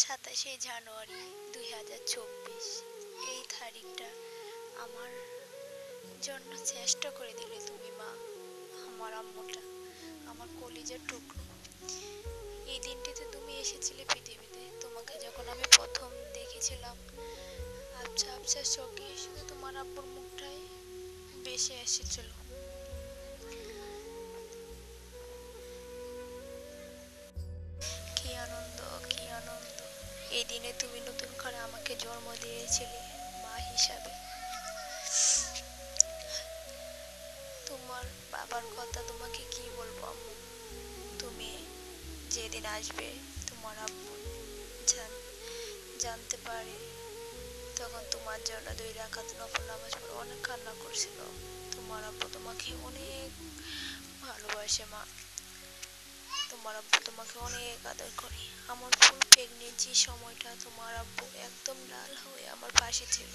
27শে জানুয়ারি 2024 এই তারিখটা আমার জন্য চেষ্টা করে দিলে তুমি মা। আমার আম্মুটা, আমার কলিজার টুকরো। এই দিনটিতে তুমি এসেছিলে পৃথিবীতে। তোমাকে যখন আমি প্রথম দেখেছিলাম, আবছা আবছা চোখে শুধু তোমার আব্বুর মুখটাই বেশি এসেছিল। কি আনন্দ, কি আনন্দ! এই দিনে তুমি নতুন করে আমাকে জন্ম দিয়েছিলে মা হিসাবে। তোমার বাবার কথা তোমাকে কি বলবো আম্মু। তুমি যেদিন আসবে তোমার আব্বু জানতে পারে, তখন তোমার জন্য 2 রাকাত নফল নামাজ পড়ে অনেক কান্না করছিল। তোমার আব্বু তোমাকে অনেক ভালোবাসে মা। তোমার আব্বু তোমাকে অনেক আদর করে। আমার ফুল প্রেগনেন্সি সময়টা তোমার আব্বু একদম লাল হয়ে আমার পাশে ছিল।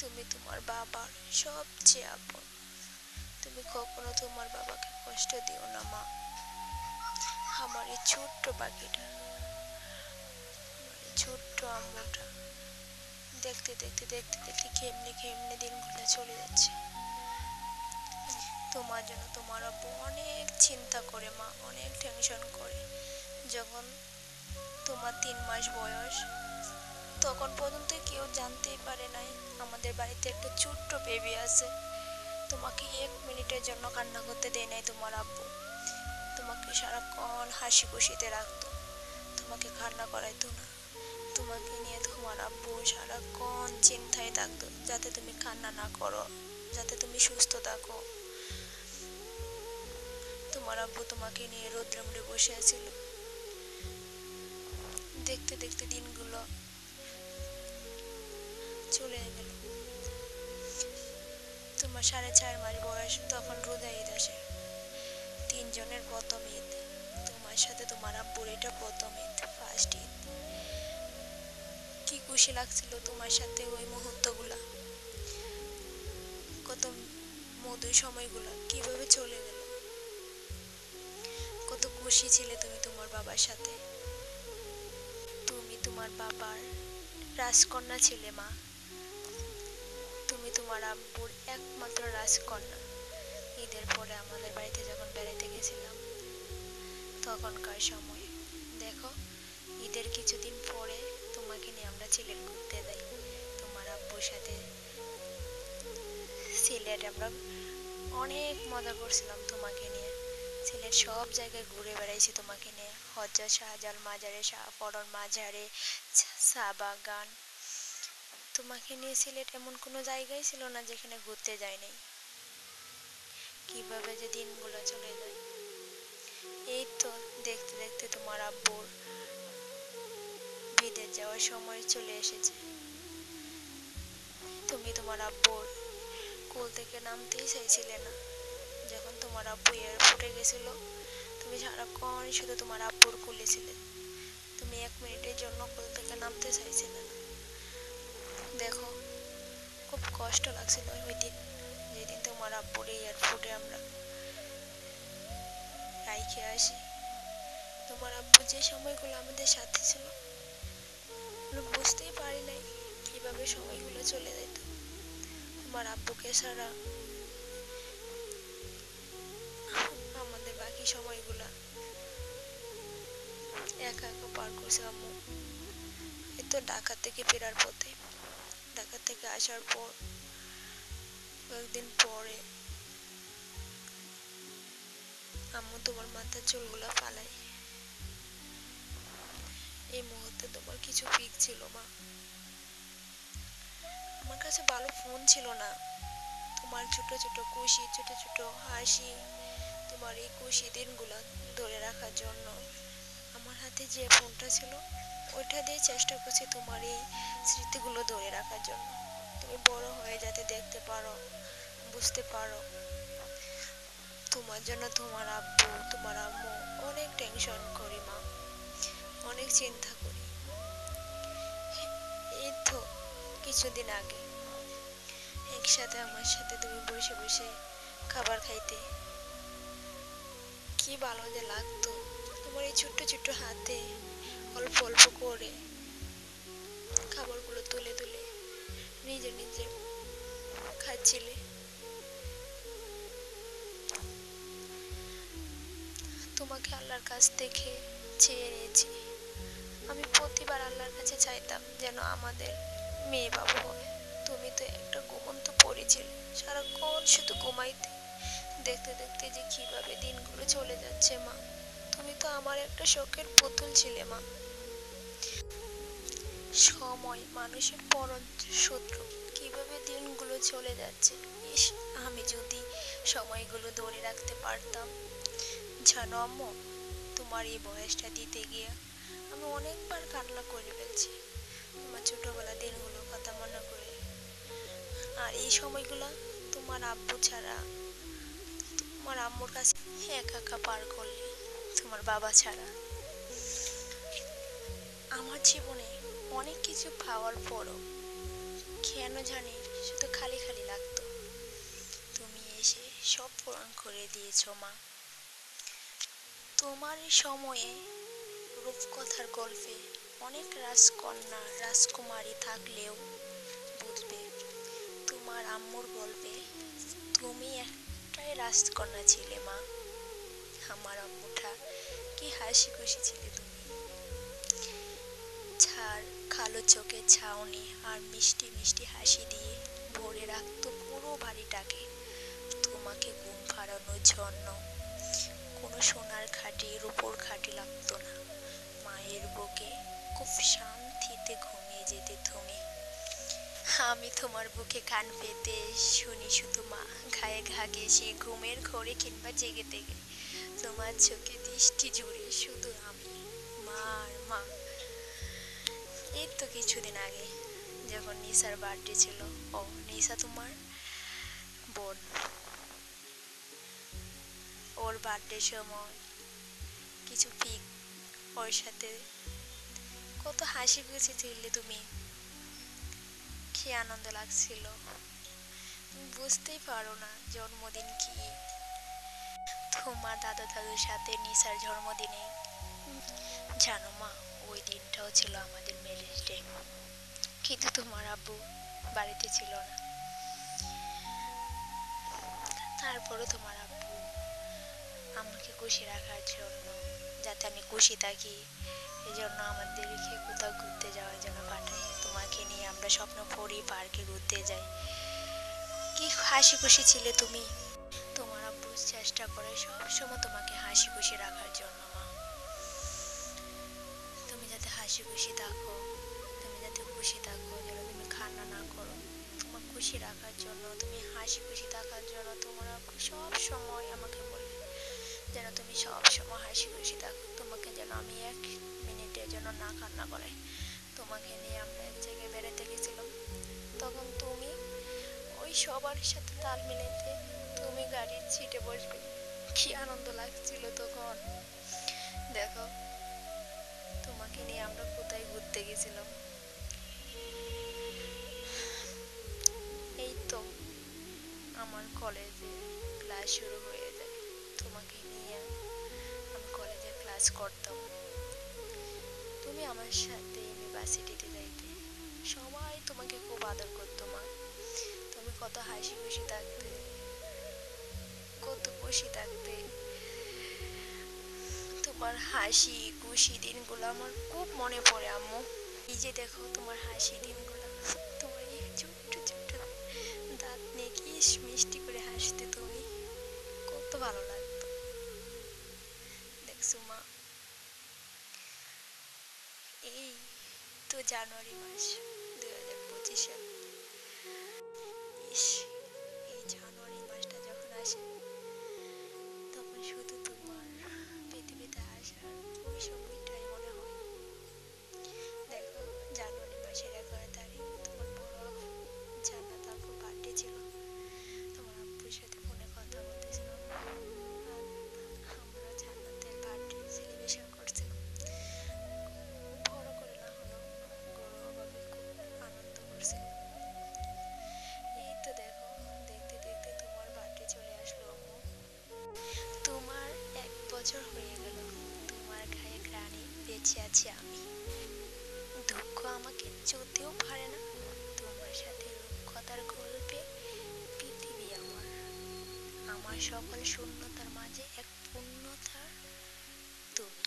তুমি তোমার বাবার সবচেয়ে আপন। তুমি কখনো তোমার বাবাকে কষ্ট দিও না মা। আমার এই ছোট্ট পাখিটা, ছোট্ট আম্মুটা দেখতে দেখতে দেখতে দেখতে কেমনে কেমনে দিনগুলো চলে যাচ্ছে। তোমার জন্য তোমার আব্বু অনেক চিন্তা করে মা, অনেক টেনশন করে। যখন তোমার 3 মাস বয়স, তখন পর্যন্ত কেউ জানতেই পারে নাই আমাদের বাড়িতে একটা ছোট্ট বেবি আছে। তোমাকে 1 মিনিটের জন্য কান্না করতে দেয় নাই তোমার আব্বু। তোমাকে সারাক্ষণ হাসি খুশিতে রাখতো, তোমাকে কান্না করাইতো না। তোমাকে নিয়ে তোমার আব্বু সারাক্ষণ চিন্তায় থাকতো যাতে তুমি কান্না না করো, যাতে তুমি সুস্থ থাকো। তোমার আব্বু তোমাকে নিয়ে রোদ্রে মুড়ে বসে আছিল। দেখতে দেখতে দিনগুলো চলে গেল। তোমার 4.5 মাস বয়স, তখন রোজা ঈদ আসে। 3 জনের প্রথম ঈদ। তোমার সাথে তোমার আব্বুর এটা প্রথম ঈদ, ফার্স্ট ঈদ। কি খুশি লাগছিল তোমার সাথে ওই মুহূর্তগুলা। কত মধুর সময়গুলো কিভাবে চলে গেল। কত খুশি ছিলে তুমি তোমার বাবার সাথে। তুমি তোমার বাবার রাজকন্যা ছিলে মা। তুমি তোমার আব্বুর একমাত্র রাজকন্যা। ঈদের পরে আমাদের বাড়িতে যখন বেড়াইতে গেছিলাম, তখনকার সময় দেখো, ঈদের কিছুদিন পরে তোমাকে নিয়ে আমরা সিলেট ঘুরতে যাই তোমার আব্বুর সাথে। সিলেট আমরা অনেক মজা করছিলাম তোমাকে নিয়ে। সিলেট সব জায়গায় ঘুরে বেড়াইছি তোমাকে নিয়ে। হজরত শাহজালাল মাজারে, শাহপরন মাজারে, চা বাগান। তোমাকে নিয়ে সিলেট এমন কোনো জায়গায় ছিল না যেখানে ঘুরতে যাই নাই। কিভাবে যে দিনগুলো চলে যায়। এই তো দেখতে দেখতে তোমার আব্বুর বিদেশ যাওয়ার সময় চলে এসেছে। তুমি তোমার আব্বুর কোল থেকে নামতেই চাইছিলে না। যখন তোমার আব্বু এয়ারপোর্টে গেছিল, তুমি সারাক্ষণ শুধু তোমার আব্বুর কোলে ছিলে। তুমি 1 মিনিটের জন্য কোল থেকে নামতে চাইছিলে না। দেখো, খুব কষ্ট লাগছিল ওই দিন, যেদিন তোমার আব্বুর এয়ারপোর্টে আমরা রাইখে আসি। তোমার আব্বু যে সময়গুলো আমাদের সাথে ছিল, বুঝতেই পারি নাই কিভাবে সময়গুলো চলে যেত। তোমার আব্বুকে ছাড়া আমাদের বাকি সময়গুলা একা একা পার করছে আম্মু। এই তো ঢাকা থেকে ফেরার পথে, ঢাকা থেকে আসার পর কয়েকদিন পরে আম্মু তোমার মাথার চুলগুলা ফালাই। এই মুহূর্তে তোমার কিছু পিক ছিল মা। আমার কাছে ভালো ফোন ছিল না। তোমার ছোট ছোট খুশি, ছোট ছোট হাসি, তোমার এই খুশি দিনগুলো ধরে রাখার জন্য আমার হাতে যে ফোনটা ছিল, ওইটা দিয়ে চেষ্টা করছি তোমার এই স্মৃতিগুলো ধরে রাখার জন্য। তুমি বড় হয়ে যাতে দেখতে পারো, বুঝতে পারো। তোমার জন্য তোমার আব্বু, তোমার আম্মু অনেক টেনশন করি মা, অনেক চিন্তা করি। এই তো কিছুদিন আগে একসাথে আমার সাথে তুমি বসে বসে খাবার খাইতে, কি ভালো যে লাগতো। ছোট্ট ছোট্ট হাতে অল্প অল্প করে খাবারগুলো তুলে তুলে নিজে নিজে খাচ্ছিলে। তোমাকে আল্লাহর কাছ থেকে চেয়ে নিয়েছি। আমি প্রতিবার আল্লাহর কাছে চাইতাম যেন আমাদের মেয়ে বাবু হয়। তুমি তো একটা ঘুমন্ত পড়ে ছিলে, সারাক্ষণ শুধু ঘুমাইতে। দেখতে দেখতে যে কিভাবে দিনগুলো চলে যাচ্ছে মা। তুমি তো আমার একটা শখের পুতুল ছিলে মা। সময় মানুষের পরম শত্রু। কিভাবে দিনগুলো চলে যাচ্ছে। ইস, আমি যদি সময়গুলো ধরে রাখতে পারতাম। জানো আম্মু, তোমার এই বয়সটা দিতে গিয়ে আমি অনেকবার কান্না করে ফেলছি তোমার ছোটবেলা দিনগুলোর কথা মনে করে। আর এই সময়গুলো তোমার আব্বু ছাড়া, তোমার আম্মুর কাছে একা একা পার করলে, তোমার বাবা ছাড়া। আমার জীবনে অনেক কিছু পাওয়ার পরও কেন জানি শুধু খালি খালি লাগতো। তুমি এসে সব পূরণ করে দিয়েছো মা। তোমার এই সময়ে রূপকথার গল্পে অনেক রাজকন্যা রাজকুমারী থাকলেও বুঝবে তোমার আম্মুর গল্পে তুমি একটাই রাজকন্যা ছিলে মা। আমার আম্মুটা কি হাসি খুশি ছিলে তুমি। ছাড় কালো চোখের ছাউনি আর মিষ্টি মিষ্টি হাসি দিয়ে ভরে রাখতো পুরো বাড়িটাকে। তোমাকে ঘুম পাড়ানোর জন্য কোনো সোনার খাঁটি রূপোর খাঁটি লাগতো না। মায়ের বুকে খুব শান্তিতে ঘুমিয়ে যেতে তুমি। আমি তোমার বুকে কান পেতে শুনি শুধু মা। গায়ে ঘা ঘেঁষে ঘুমের ঘরে কিংবা জেগে থেকে তোমার চোখে দৃষ্টি জুড়ে শুধু আমি, মা আর মা। এই তো কিছুদিন আগে যখন নিসার বার্থডে ছিল। ও নিসা তোমার বোন। ওর বার্থডে সময় কিছু পিক ওর সাথে কত হাসি খুশি ছিলে তুমি। কি আনন্দ লাগছিল, তুমি বুঝতেই পারো না জন্মদিন কি। তোমার দাদা দাদুর সাথে নিসার জন্মদিনে, জানো মা, ওই দিনটাও ছিল আমাদের ম্যারেজ ডে। কিন্তু তোমার আব্বু বাড়িতে ছিল না। তারপরে তোমার আব্বু আমাকে খুশি রাখার জন্য, যাতে আমি খুশি থাকি, এই জন্য আমাদেরকে কোথাও ঘুরতে যাওয়ার জন্য পাঠায়। তোমাকে নিয়ে আমরা স্বপ্নপুরী পার্কে ঘুরতে যাই। কি হাসি খুশি ছিলে তুমি। তোমার আব্বু চেষ্টা করে সবসময় তোমাকে হাসি খুশি রাখার জন্য মা। তুমি যাতে হাসি খুশি থাকো, তুমি যাতে খুশি থাকো, যেন তুমি কান্না না করো। তোমার খুশি রাখার জন্য, তুমি হাসি খুশি থাকার জন্য তোমার আব্বু সব সময় আমাকে বলে যেন তুমি সব সময় হাসি খুশি থাকো। তোমাকে যেন আমি এক মিনিটের জন্য না কান্না করাই। তোমাকে নিয়ে আমরা এক জায়গায় বেড়াতে গেছিলাম, তখন তুমি ওই সবার সাথে তাল মিলাতে তুমি গাড়ির সিটে বসবে। কি আনন্দ লাগছিল তখন। দেখো, তোমাকে নিয়ে আমরা কোথায় ঘুরতে গেছিলাম। এই তো আমার কলেজে ক্লাস শুরু হয়ে যায়, তোমাকে নিয়ে আমি কলেজে ক্লাস করতাম। তুমি আমার সাথে ইউনিভার্সিটিতে যাইতে। সবাই তোমাকে খুব আদর করতো মা। তুমি কত হাসি খুশি থাকতে, কত খুশি থাকতে। তোমার হাসি খুশি দিনগুলো আমার খুব মনে পড়ে আম্মু। এই যে দেখো তোমার হাসি দিনগুলো, তোমার এই ছোট্ট ছোট্ট দাঁত নিয়ে কি মিষ্টি করে হাসতে তুমি, কত ভালো লাগতো। দেখছো মা, এই তো জানুয়ারি মাস 2025 সাল। ইস, এই জানুয়ারি মাসটা যখন আসে তখন শুধু তোমার পৃথিবীতে আসার ওই সময়টাই মনে হয়। দেখো, জানুয়ারি মাসের 11 তারিখ তোমার বড় আপু জান্নাত আপুর বার্থডে ছিল। তোমার আব্বুর সাথে ফোনে কথা বলতেছিলাম আর আমরা জান্নাতের বার্থডে সেলিব্রেশন করছিলাম। বড় করে না হলেও ঘরোয়াভাবে খুব আনন্দ করছিলাম। এই তো দেখো, দেখতে দেখতে তোমার বার্থডে চলে আসলো আম্মু। তোমার বেঁচে আছি আমি। দুঃখ আমাকে চলতেও পারে না। তোমার সাথে রূপকথার গল্পে পৃথিবী আমার। আমার সকল শূন্যতার মাঝে এক পূর্ণতার তুমি।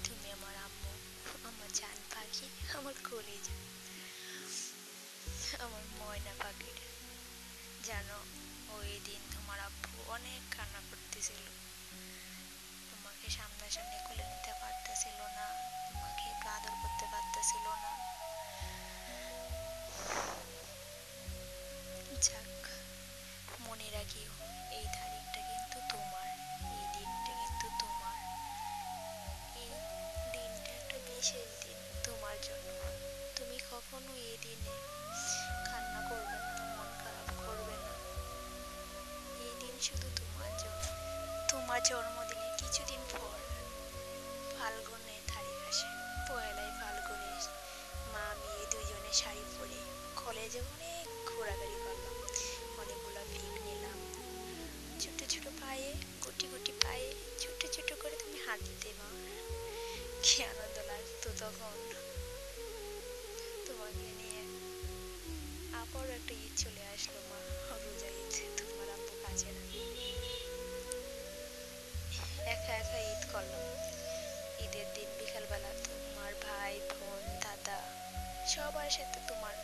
তুমি আমার আম্মু, আমার জান পাখি, আমার কলিজা, আমার ময়না পাখিটা। জানো, ওই দিন তোমার আব্বু অনেক কান্না করতেছিল। তোমাকে সামনাসামনি খুলে নিতে পারতেছিল না, তোমাকে একটু আদর করতে পারতেছিল না। যাক, মনে রাখিও, এই তারিখটা কিন্তু তোমার, এই দিনটা কিন্তু তোমার। এই দিনটা একটা বিশেষ দিন তোমার জন্য। তুমি কখনো এই দিনে কান্না করবে না, মন খারাপ করবে না। এই দিন শুধু তোমার জন্য। তোমার জন্মদিনের কিছুদিন পর ফাল্গুনের তারিখ আসে। পয়লাই ফাল্গুনে মা মেয়ে দুজনে শাড়ি পরে কলেজে অনেক ঘোরাঘুরি করলাম, অনেকগুলো পিক নিলাম। ছোট ছোট পায়ে, গুটি গুটি পায়ে ছোট ছোট করে তুমি হাঁটতে মা, কি আনন্দ লাগতো তখন। তোমাকে নিয়ে আবার একটা ঈদ চলে আসলো মা, রোজা ঈদ। তোমার আব্বু কাছে না, একা একা ঈদ করলাম। ঈদের দিন বিকালবেলা তোমার ভাই বোন দাদা সবার সাথে তোমার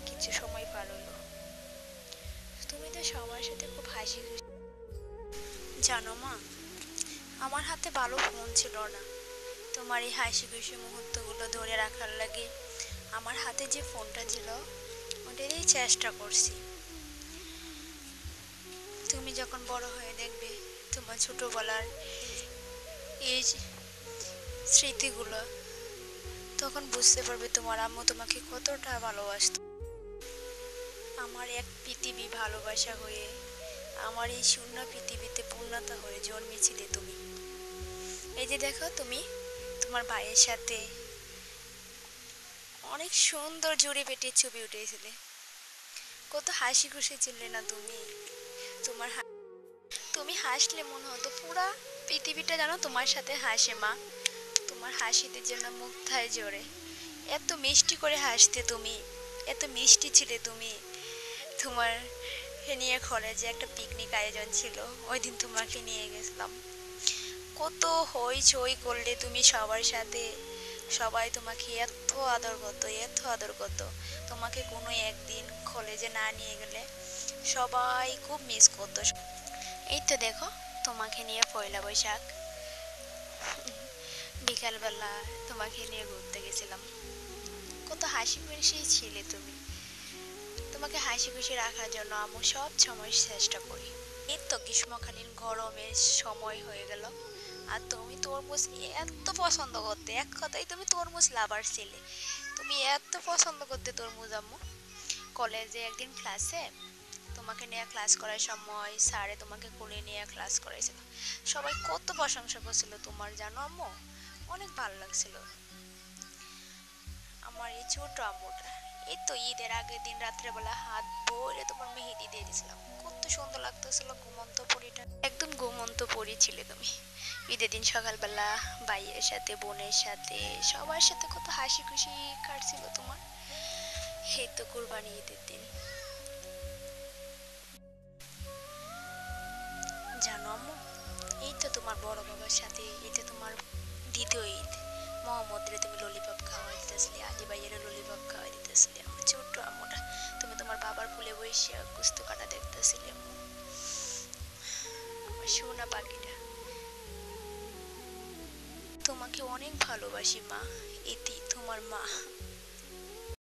কিছু সময় পার হলো। তুমি তো সবার সাথে খুব হাসি খুশি। জানো মা, আমার হাতে ভালো ফোন ছিল না। তোমার এই হাসি খুশি মুহূর্তগুলো ধরে রাখার লাগে আমার হাতে যে ফোনটা ছিল ওটারই চেষ্টা করছি। তুমি যখন বড় হয়ে দেখবে তোমার ছোটবেলার এই স্মৃতিগুলো, তখন বুঝতে পারবে তোমার আম্মু তোমাকে কতটা ভালোবাসতো। আমার এক পৃথিবী ভালোবাসা হয়ে, আমার এই শূন্য পৃথিবীতে পূর্ণতা হয়ে জন্মেছিলে তুমি। এই যে দেখো, তুমি তোমার ভাইয়ের সাথে অনেক সুন্দর জুড়ে পেটে ছবি উঠেছিলে। কত হাসি খুশি ছিলে না তুমি। তোমার তুমি হাসলে মনে হতো পুরা পৃথিবীটা জানো তোমার সাথে হাসে মা। তোমার হাসিতে যেন মুগ্ধায় জোরে। এত মিষ্টি করে হাসতে তুমি, এত মিষ্টি ছিলে তুমি। তোমার নিয়ে কলেজে একটা পিকনিক আয়োজন ছিল, ওই দিন তোমাকে নিয়ে গেছিলাম। কত হইচই করলে তুমি সবার সাথে। সবাই তোমাকে এত আদর করতো, এত আদর করতো। তোমাকে কোনো একদিন কলেজে না নিয়ে গেলে সবাই খুব মিস করতো। এই তো দেখো, তোমাকে নিয়ে পয়লা বৈশাখ বিকালবেলা তোমাকে নিয়ে ঘুরতে গেছিলাম। কত হাসি খুশি ছিলে তুমি। তোমাকে হাসি খুশি রাখার জন্য আমি সব সময় চেষ্টা করি। এই তো গ্রীষ্মকালীন গরমের সময় হয়ে গেল, আর তুমি তরমুজ এত পছন্দ করতে। এক কথাই তুমি তরমুজ লাভার ছিলে। তুমি এত পছন্দ করতে তরমুজ আম্মু। কলেজে একদিন ক্লাসে তোমাকে নিয়ে ক্লাস করার সময় স্যারে তোমাকে কোলে নিয়ে ক্লাস করাইছিল। সবাই কত প্রশংসা করছিল তোমার, জানো আম্মু। অনেক ভালো লাগছিল আমার এই ছোট আম্মুটা। এই তো ঈদের আগের দিন রাত্রেবেলা হাত ভরে তোমার মেহেদি দিয়ে দিয়েছিলাম। কত সুন্দর লাগতেছিল, ঘুমন্ত পরিটা, একদম ঘুমন্ত পরি ছিলে তুমি। ঈদের দিন সকালবেলা ভাইয়ের সাথে বোনের সাথে সবার সাথে কত হাসি খুশি কাটছিল তোমার। এই তো কুরবানি ঈদের দিন, জানো আম্মু, এই তো তোমার বড় বাবার সাথে এটা তোমার দ্বিতীয় ঈদ। মোহাম্মদরে তুমি ললিপপ খাওয়াই দিতেছিলে, আলি ভাইয়েরও ললিপপ খাওয়াই দিতেছিলে। আমার ছোট্ট আম্মুটা, তুমি তোমার বাবার কুলে বসে গুস্ত কাটা দেখতেছিলে আম্মু। আমার সোনা পাখিটা, তোমাকে অনেক ভালোবাসি মা। ইতি তোমার মা।